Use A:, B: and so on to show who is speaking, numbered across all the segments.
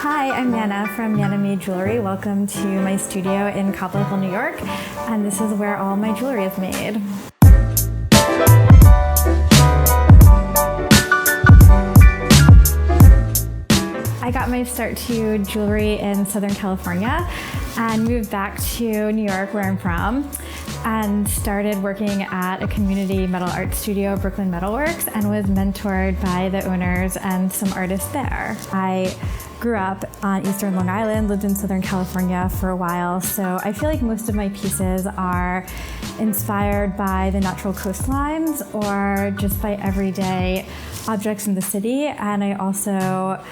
A: Hi, I'm Nana from Nana Made Jewelry. Welcome to my studio in Cobble Hill, New York, and this is where all my jewelry is made. I got my start to jewelry in Southern California and moved back to New York, where I'm from, and started working at a community metal art studio, Brooklyn Metalworks, and was mentored by the owners and some artists there. I grew up on Eastern Long Island, lived in Southern California for a while, so I feel like most of my pieces are inspired by the natural coastlines or just by everyday objects in the city, and I also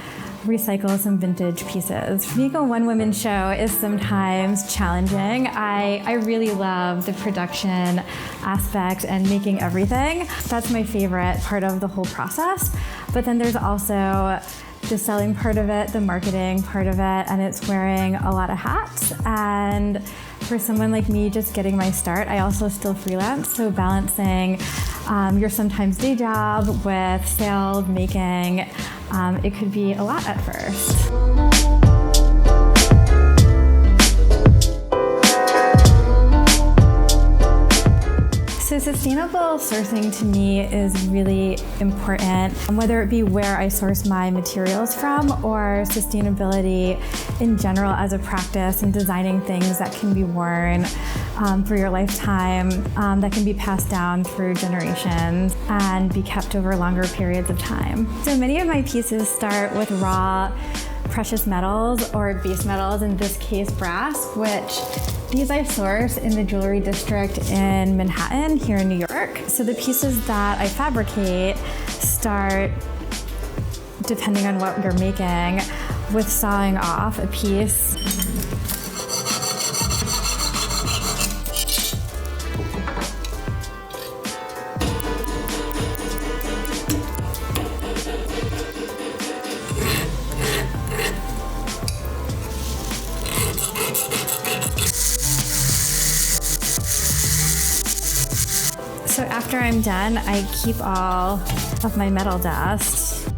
A: recycle some vintage pieces. Being a one-woman show is sometimes challenging. I really love the production aspect and making everything. That's my favorite part of the whole process. But then there's also the selling part of it, the marketing part of it, and it's wearing a lot of hats. And for someone like me just getting my start, I also still freelance, so balancing your sometimes day job with sales, making, it could be a lot at first. So sustainable sourcing to me is really important, whether it be where I source my materials from or sustainability in general as a practice in designing things that can be worn for your lifetime, that can be passed down through generations and be kept over longer periods of time. So many of my pieces start with raw precious metals or base metals, in this case brass, which these I source in the jewelry district in Manhattan here in New York. So the pieces that I fabricate start, depending on what you're making, with sawing off a piece. So after I'm done, I keep all of my metal dust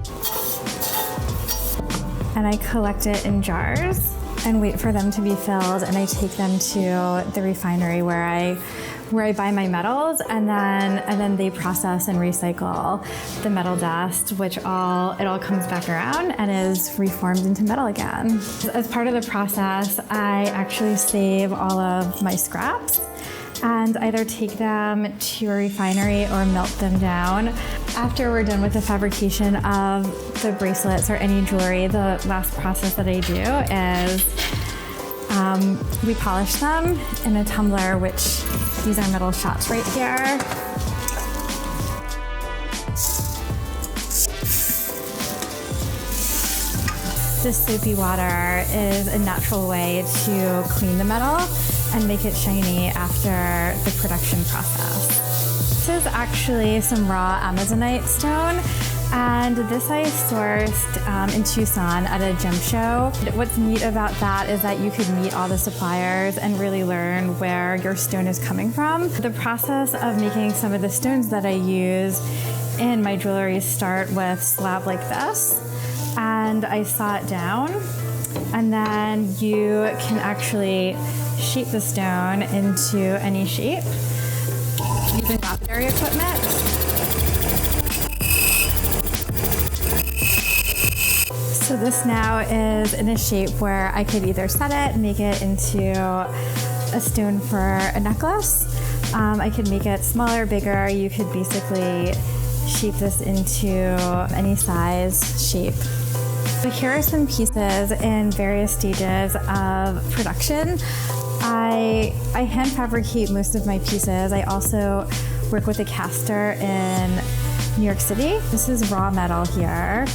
A: and I collect it in jars and wait for them to be filled, and I take them to the refinery where I buy my metals, and then they process and recycle the metal dust, which it all comes back around and is reformed into metal again. As part of the process, I actually save all of my scraps and either take them to a refinery or melt them down. After we're done with the fabrication of the bracelets or any jewelry, the last process that I do is we polish them in a tumbler, which these are metal shots right here. This soapy water is a natural way to clean the metal and make it shiny after the production process. This is actually some raw Amazonite stone, and this I sourced in Tucson at a gem show. What's neat about that is that you could meet all the suppliers and really learn where your stone is coming from. The process of making some of the stones that I use in my jewelry start with slab like this, and I saw it down, and then you can actually shape the stone into any shape using lapidary equipment. So this now is in a shape where I could either set it, make it into a stone for a necklace. I could make it smaller, bigger. You could basically shape this into any size shape. So here are some pieces in various stages of production. I hand fabricate most of my pieces. I also work with a caster in New York City. This is raw metal here.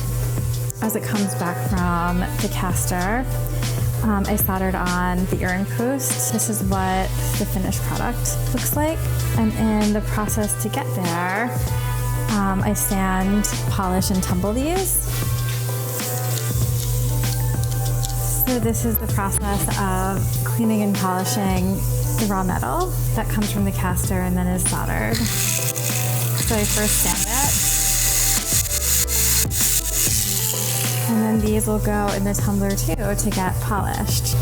A: As it comes back from the caster, I soldered on the earring post. This is what the finished product looks like. And in the process to get there, I sand, polish, and tumble these. So this is the process of cleaning and polishing the raw metal that comes from the caster and then is soldered. So I first sand it, and And these will go in the tumbler too to get polished.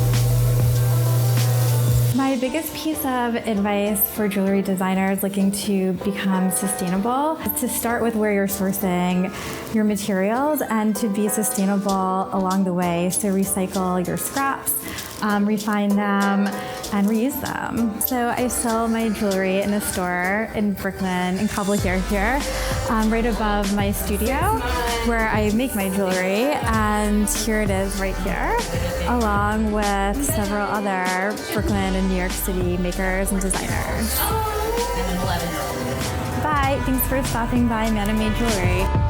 A: My biggest piece of advice for jewelry designers looking to become sustainable is to start with where you're sourcing your materials and to be sustainable along the way. So recycle your scraps, refine them, and reuse them. So I sell my jewelry in a store in Brooklyn, in Cobble here, right above my studio where I make my jewelry. And here it is right here, along with several other Brooklyn and New York City makers and designers. Bye, thanks for stopping by Amanda Made Jewelry.